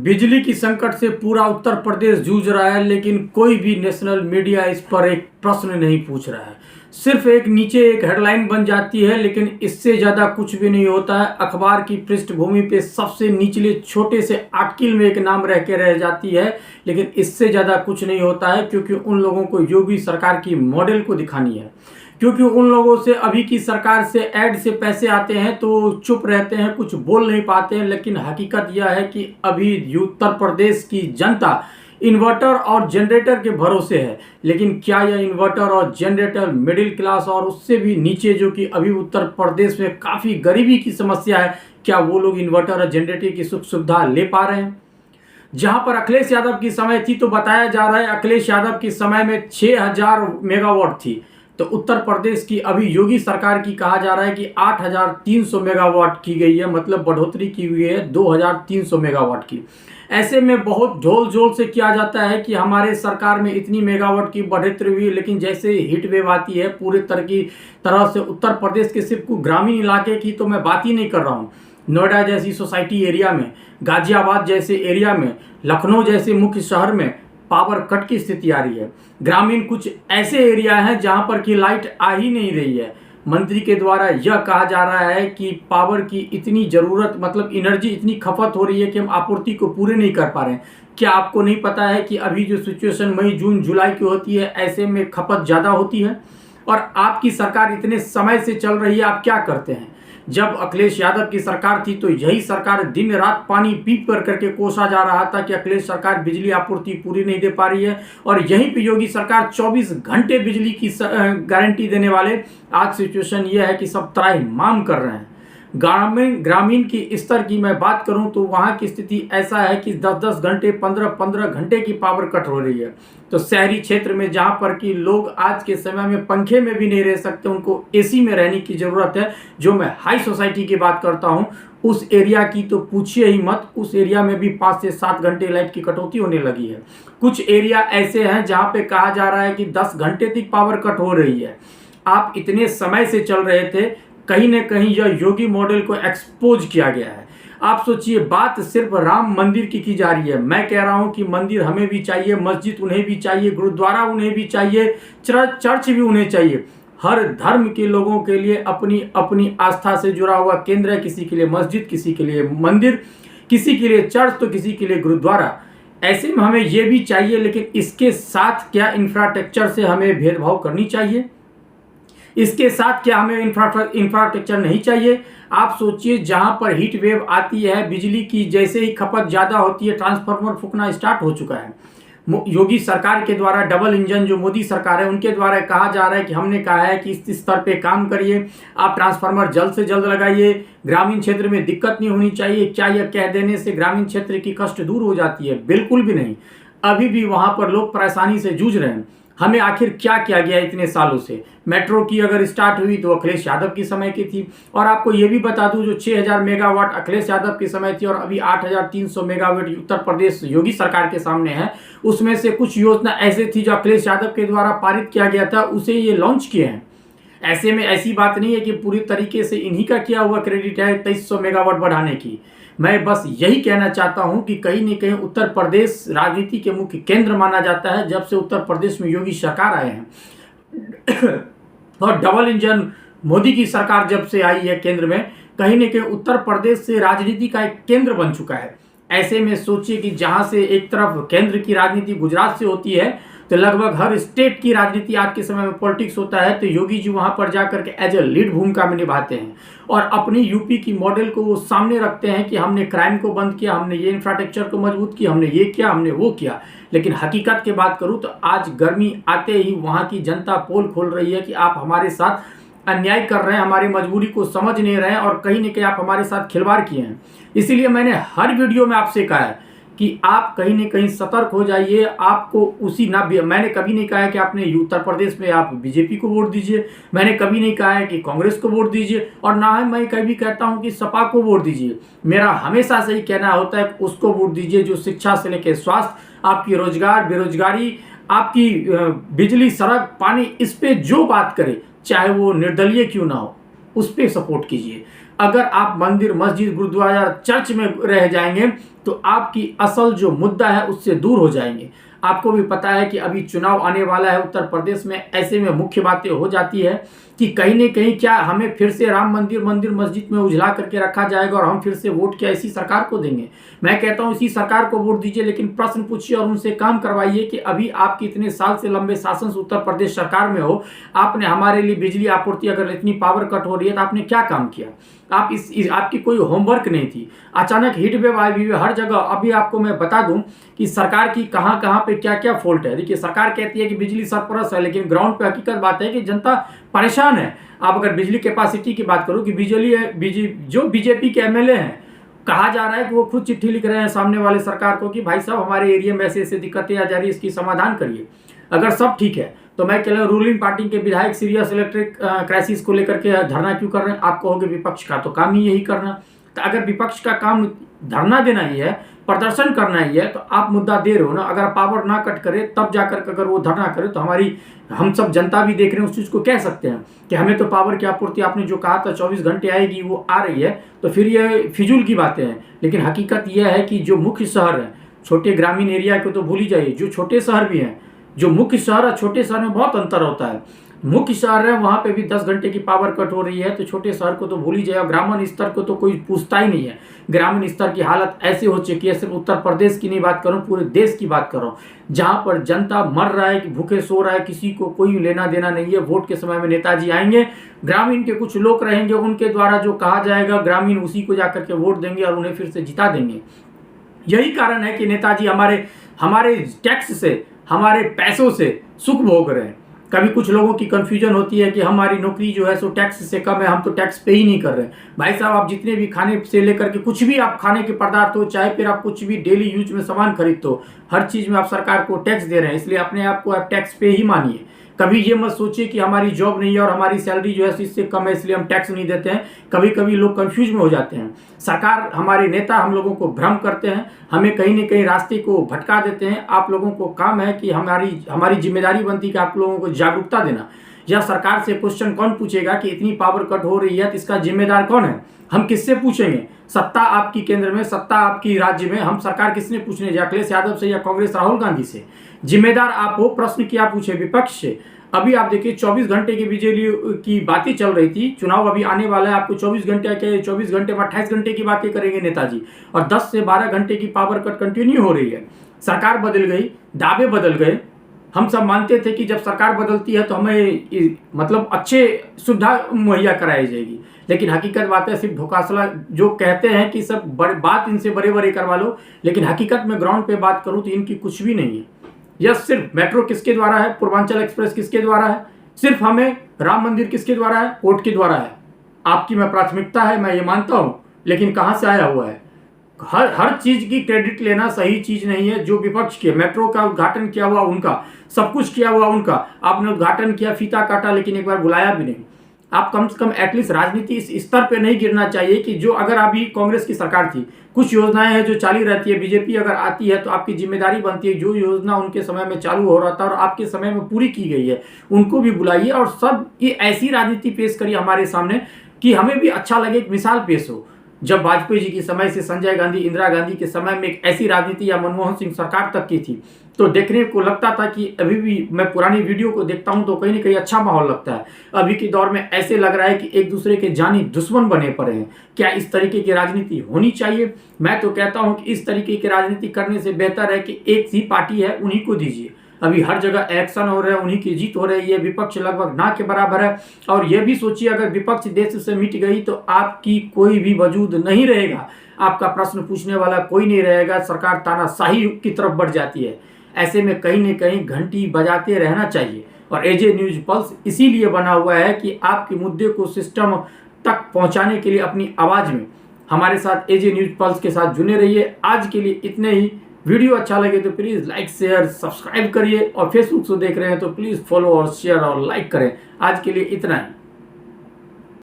बिजली की संकट से पूरा उत्तर प्रदेश जूझ रहा है, लेकिन कोई भी नेशनल मीडिया इस पर एक प्रश्न नहीं पूछ रहा है। सिर्फ एक नीचे एक हेडलाइन बन जाती है, लेकिन इससे ज़्यादा कुछ भी नहीं होता है। अखबार की पृष्ठभूमि पे सबसे निचले छोटे से आर्टिकल में एक नाम रह के रह जाती है, लेकिन इससे ज़्यादा कुछ नहीं होता है, क्योंकि उन लोगों को योगी सरकार की मॉडल को दिखानी है। क्योंकि उन लोगों से अभी की सरकार से ऐड से पैसे आते हैं तो चुप रहते हैं, कुछ बोल नहीं पाते हैं। लेकिन हकीकत यह है कि अभी उत्तर प्रदेश की जनता इन्वर्टर और जनरेटर के भरोसे है। लेकिन क्या यह इन्वर्टर और जनरेटर मिडिल क्लास और उससे भी नीचे, जो कि अभी उत्तर प्रदेश में काफ़ी गरीबी की समस्या है, क्या वो लोग इन्वर्टर और जनरेटर की सुख सुविधा ले पा रहे हैं? जहां पर अखिलेश यादव की समय थी तो बताया जा रहा है अखिलेश यादव की समय में 6000 मेगावाट थी, तो उत्तर प्रदेश की अभी योगी सरकार की कहा जा रहा है कि 8300 मेगावाट की गई है, मतलब बढ़ोतरी की हुई है 2300 मेगावाट की। ऐसे में बहुत ढोल झोल से किया जाता है कि हमारे सरकार में इतनी मेगावाट की बढ़ोतरी हुई, लेकिन जैसे हीट वेव आती है पूरे तरह से उत्तर प्रदेश के सिर्फ ग्रामीण इलाके की तो मैं बात ही नहीं कर रहा हूँ। नोएडा जैसी सोसाइटी एरिया में, गाजियाबाद जैसे एरिया में, लखनऊ जैसे मुख्य शहर में पावर कट की स्थिति आ रही है। ग्रामीण कुछ ऐसे एरिया हैं जहां पर कि लाइट आ ही नहीं रही है। मंत्री के द्वारा यह कहा जा रहा है कि पावर की इतनी ज़रूरत, मतलब एनर्जी इतनी खपत हो रही है कि हम आपूर्ति को पूरे नहीं कर पा रहे हैं। क्या आपको नहीं पता है कि अभी जो सिचुएशन मई जून जुलाई की होती है, ऐसे में खपत ज़्यादा होती है? और आपकी सरकार इतने समय से चल रही है, आप क्या करते हैं? जब अखिलेश यादव की सरकार थी तो यही सरकार दिन रात पानी पीप करके कोसा जा रहा था कि अखिलेश सरकार बिजली आपूर्ति पूरी नहीं दे पा रही है, और यहीं पे योगी सरकार 24 घंटे बिजली की गारंटी देने वाले आज सिचुएशन ये है कि सब त्राहिमाम कर रहे हैं। ग्रामीण की स्तर की मैं बात करूं तो वहां की स्थिति ऐसा है कि 10-10 घंटे 15-15 घंटे की पावर कट हो रही है। तो शहरी क्षेत्र में जहां पर कि लोग आज के समय में पंखे में भी नहीं रह सकते, उनको एसी में रहने की ज़रूरत है। जो मैं हाई सोसाइटी की बात करता हूं उस एरिया की तो पूछिए ही मत, उस एरिया में भी 5 से 7 घंटे लाइट की कटौती होने लगी है। कुछ एरिया ऐसे हैं जहाँ पे कहा जा रहा है कि 10 घंटे तक पावर कट हो रही है। आप इतने समय से चल रहे थे, कहीं ना कहीं यह योगी मॉडल को एक्सपोज किया गया है। आप सोचिए, बात सिर्फ राम मंदिर की जा रही है। मैं कह रहा हूं कि मंदिर हमें भी चाहिए, मस्जिद उन्हें भी चाहिए, गुरुद्वारा उन्हें भी चाहिए, चर्च भी उन्हें चाहिए। हर धर्म के लोगों के लिए अपनी अपनी आस्था से जुड़ा हुआ केंद्र है। किसी के लिए मस्जिद, किसी के लिए मंदिर, किसी के लिए चर्च, तो किसी के लिए गुरुद्वारा। ऐसे में हमें ये भी चाहिए, लेकिन इसके साथ क्या इंफ्रास्ट्रक्चर से हमें भेदभाव करनी चाहिए? इसके साथ क्या हमें इंफ्रास्ट्रक्चर नहीं चाहिए? आप सोचिए, जहां पर हीट वेव आती है, बिजली की जैसे ही खपत ज़्यादा होती है, ट्रांसफार्मर फूकना स्टार्ट हो चुका है। योगी सरकार के द्वारा, डबल इंजन जो मोदी सरकार है उनके द्वारा कहा जा रहा है कि हमने कहा है कि इस स्तर पे काम करिए, आप ट्रांसफार्मर जल्द से जल्द लगाइए, ग्रामीण क्षेत्र में दिक्कत नहीं होनी चाहिए। क्या यह कह देने से ग्रामीण क्षेत्र की कष्ट दूर हो जाती है? बिल्कुल भी नहीं। अभी भी वहां पर लोग परेशानी से जूझ रहे हैं। हमें आखिर क्या किया गया इतने सालों से? मेट्रो की अगर स्टार्ट हुई तो अखिलेश यादव की समय की थी। और आपको ये भी बता दूं, जो 6000 मेगावाट अखिलेश यादव की समय थी और अभी 8300 मेगावाट उत्तर प्रदेश योगी सरकार के सामने है, उसमें से कुछ योजना ऐसे थी जो अखिलेश यादव के द्वारा पारित किया गया था, उसे ये लॉन्च किए हैं। ऐसे में ऐसी बात नहीं है कि पूरी तरीके से इन्हीं का किया हुआ क्रेडिट है 2300 मेगावाट बढ़ाने की। मैं बस यही कहना चाहता हूं कि कहीं न कहीं उत्तर प्रदेश राजनीति के मुख्य केंद्र माना जाता है जब से उत्तर प्रदेश में योगी सरकार आए हैं। और डबल इंजन मोदी की सरकार जब से आई है केंद्र में, कहीं न कहीं उत्तर प्रदेश से राजनीति का एक केंद्र बन चुका है। ऐसे में सोचिए कि जहां से एक तरफ केंद्र की राजनीति गुजरात से होती है, तो लगभग हर स्टेट की राजनीति आज के समय में पॉलिटिक्स होता है, तो योगी जी वहां पर जाकर के एज ए लीड भूमिका में निभाते हैं और अपनी यूपी की मॉडल को वो सामने रखते हैं कि हमने क्राइम को बंद किया, हमने ये इंफ्रास्ट्रक्चर को मजबूत किया, हमने ये किया, हमने वो किया। लेकिन हकीकत की बात करूं तो आज गर्मी आते ही वहां की जनता पोल खोल रही है कि आप हमारे साथ अन्याय कर रहे हैं, हमारी मजबूरी को समझ नहीं रहे हैं और कहीं न कहीं आप हमारे साथ खिलवाड़ किए हैं। इसीलिए मैंने हर वीडियो में आपसे कहा है कि आप कहीं न कहीं सतर्क हो जाइए। आपको मैंने कभी नहीं कहा है कि आपने उत्तर प्रदेश में आप बीजेपी को वोट दीजिए, मैंने कभी नहीं कहा है कि कांग्रेस को वोट दीजिए, और ना ही मैं कभी कहता हूं कि सपा को वोट दीजिए। मेरा हमेशा से ही कहना होता है कि उसको वोट दीजिए जो शिक्षा से लेकर स्वास्थ्य, आपकी रोजगार, बेरोजगारी, आपकी बिजली, सड़क, पानी, इस पे जो बात करे, चाहे वो निर्दलीय क्यों ना हो, उस पर सपोर्ट कीजिए। अगर आप मंदिर, मस्जिद, गुरुद्वारा, चर्च में रह जाएंगे तो आपकी असल जो मुद्दा है उससे दूर हो जाएंगे। आपको भी पता है कि अभी चुनाव आने वाला है उत्तर प्रदेश में, ऐसे में मुख्य बातें हो जाती है कि कहीं न कहीं क्या हमें फिर से राम मंदिर, मस्जिद में उजला करके रखा जाएगा और हम फिर से वोट क्या इसी सरकार को देंगे। मैं कहता हूं इसी सरकार को वोट दीजिए, लेकिन प्रश्न पूछिए और उनसे काम करवाइए कि अभी आपकी इतने साल से लंबे शासन से उत्तर प्रदेश सरकार में हो, आपने हमारे लिए बिजली आपूर्ति, अगर इतनी पावर कट हो रही है तो आपने क्या काम किया? आप आपकी कोई होमवर्क नहीं थी। अचानक हीट वेव आई हुई है हर जगह। अभी आपको मैं बता दूं कि सरकार की कहां कहां पे क्या क्या फॉल्ट है। देखिए, सरकार कहती है कि बिजली सरप्लस है, लेकिन ग्राउंड पे हकीकत बात है कि जनता परेशान है। आप अगर बिजली कैपेसिटी की बात करो कि जो बीजेपी के एमएलए हैं, कहा जा रहा है कि वो खुद चिट्ठी लिख रहे हैं सामने वाले सरकार को कि भाई साहब हमारे एरिया में ऐसे ऐसे दिक्कतें आ जा रही है, इसकी समाधान करिए। अगर सब ठीक है तो मैं कह रहा हूं रूलिंग पार्टी के विधायक सीरियस इलेक्ट्रिक क्राइसिस को लेकर के धरना क्यों कर रहे हैं? आप कहोगे विपक्ष का तो काम ही यही करना। तो अगर विपक्ष का काम धरना देना ही है, प्रदर्शन करना ही है, तो आप मुद्दा दे रहे हो ना। अगर पावर ना कट करे तब जाकर अगर वो धरना करे तो हम सब जनता भी देख रहे हैं, उस चीज़ को कह सकते हैं कि हमें तो पावर की आपूर्ति आपने जो कहा था 24 घंटे आएगी वो आ रही है, तो फिर ये फिजूल की बातें हैं। लेकिन हकीकत यह है कि जो मुख्य शहर है, छोटे ग्रामीण एरिया को तो भूल ही जाइए, जो छोटे शहर भी हैं, जो मुख्य शहर है, छोटे शहर में बहुत अंतर होता है। मुख्य शहर है वहाँ पे भी 10 घंटे की पावर कट हो रही है, तो छोटे शहर को तो भूल ही जाए। ग्रामीण स्तर को तो कोई पूछता ही नहीं है। ग्रामीण स्तर की हालत ऐसी हो चुकी है, सिर्फ उत्तर प्रदेश की नहीं बात करूँ, पूरे देश की बात करूँ, जहाँ पर जनता मर रहा है कि भूखे सो रहा है, किसी को कोई लेना देना नहीं है। वोट के समय में नेताजी आएंगे, ग्रामीण के कुछ लोग रहेंगे, उनके द्वारा जो कहा जाएगा ग्रामीण उसी को जाकर के वोट देंगे और उन्हें फिर से जिता देंगे। यही कारण है कि नेताजी हमारे टैक्स से, हमारे पैसों से सुख भोग रहे हैं। कभी कुछ लोगों की कंफ्यूजन होती है कि हमारी नौकरी जो है सो टैक्स से कम है, हम तो टैक्स पे ही नहीं कर रहे। भाई साहब, आप जितने भी खाने से लेकर के कुछ भी आप खाने के पदार्थ हो, चाहे फिर आप कुछ भी डेली यूज में सामान खरीदते हो, हर चीज में आप सरकार को टैक्स दे रहे हैं। इसलिए अपने आप को आप टैक्स पे ही मानिए। कभी ये मत सोचिए कि हमारी जॉब नहीं है और हमारी सैलरी जो है इससे कम है इसलिए हम टैक्स नहीं देते हैं। कभी कभी लोग कंफ्यूज में हो जाते हैं। सरकार, हमारे नेता हम लोगों को भ्रम करते हैं, हमें कहीं न कहीं रास्ते को भटका देते हैं। आप लोगों को काम है कि हमारी जिम्मेदारी बनती है कि आप लोगों को जागरूकता देना। या सरकार से क्वेश्चन कौन पूछेगा कि इतनी पावर कट हो रही है तो इसका जिम्मेदार कौन है? हम किससे पूछेंगे? सत्ता आपकी केंद्र में, सत्ता आपकी राज्य में, हम सरकार किसने पूछने? अखिलेश यादव से या कांग्रेस राहुल गांधी से? जिम्मेदार आप हो। प्रश्न क्या पूछे? विपक्ष से। अभी आप देखिए 24 घंटे की बिजली की बातें चल रही थी, चुनाव अभी आने वाला है, आपको 24 घंटे में 28 घंटे की बातें करेंगे नेताजी, और 10 से 12 घंटे की पावर कट कंटिन्यू हो रही है। सरकार बदल गई, दावे बदल गए। हम सब मानते थे कि जब सरकार बदलती है तो हमें मतलब अच्छे सुविधा मुहैया कराई जाएगी, लेकिन हकीकत बात है सिर्फ धोखासला जो कहते हैं कि सब बात इनसे बड़े बड़े करवा लो, लेकिन हकीकत में ग्राउंड पे बात करूं तो इनकी कुछ भी नहीं है। यह सिर्फ मेट्रो किसके द्वारा है, पूर्वांचल एक्सप्रेस किसके द्वारा है, सिर्फ हमें राम मंदिर किसके द्वारा है, कोर्ट के द्वारा है। आपकी मैं प्राथमिकता है, मैं ये मानता हूं, लेकिन कहां से आया हुआ है? हर चीज की क्रेडिट लेना सही चीज नहीं है। जो विपक्ष के मेट्रो का उद्घाटन किया हुआ उनका, सब कुछ किया हुआ उनका, आपने उद्घाटन किया, फीता काटा, लेकिन एक बार बुलाया भी नहीं। आप कम से कम एटलीस्ट राजनीति इस स्तर पे नहीं गिरना चाहिए कि जो अगर अभी कांग्रेस की सरकार थी, कुछ योजनाएं हैं जो चालू रहती है, बीजेपी अगर आती है तो आपकी जिम्मेदारी बनती है जो योजना उनके समय में चालू हो रहा था और आपके समय में पूरी की गई है उनको भी बुलाइए और सब ये ऐसी राजनीति पेश करिए हमारे सामने कि हमें भी अच्छा लगे, एक मिसाल पेश हो। जब वाजपेयी जी के समय से संजय गांधी, इंदिरा गांधी के समय में एक ऐसी राजनीति या मनमोहन सिंह सरकार तक की थी तो देखने को लगता था कि अभी भी मैं पुरानी वीडियो को देखता हूं तो कहीं ना कहीं अच्छा माहौल लगता है। अभी के दौर में ऐसे लग रहा है कि एक दूसरे के जानी दुश्मन बने पड़े हैं। क्या इस तरीके की राजनीति होनी चाहिए? मैं तो कहता हूं कि इस तरीके की राजनीति करने से बेहतर है कि एक ही पार्टी है उन्हीं को दीजिए। अभी हर जगह इलेक्शन हो रहे हैं, उन्हीं की जीत हो रही है, विपक्ष लगभग ना के बराबर है। और यह भी सोचिए अगर विपक्ष देश से मिट गई तो आपकी कोई भी वजूद नहीं रहेगा, आपका प्रश्न पूछने वाला कोई नहीं रहेगा, सरकार तानाशाही की तरफ बढ़ जाती है। ऐसे में कहीं न कहीं घंटी बजाते रहना चाहिए और एजे न्यूज पल्स इसीलिए बना हुआ है कि आपके मुद्दे को सिस्टम तक पहुंचाने के लिए अपनी आवाज़ में हमारे साथ एजे न्यूज पल्स के साथ जुड़े रहिए। आज के लिए इतने ही। वीडियो अच्छा लगे तो प्लीज़ लाइक शेयर सब्सक्राइब करिए और फेसबुक से देख रहे हैं तो प्लीज़ फॉलो और शेयर और लाइक करें। आज के लिए इतना ही।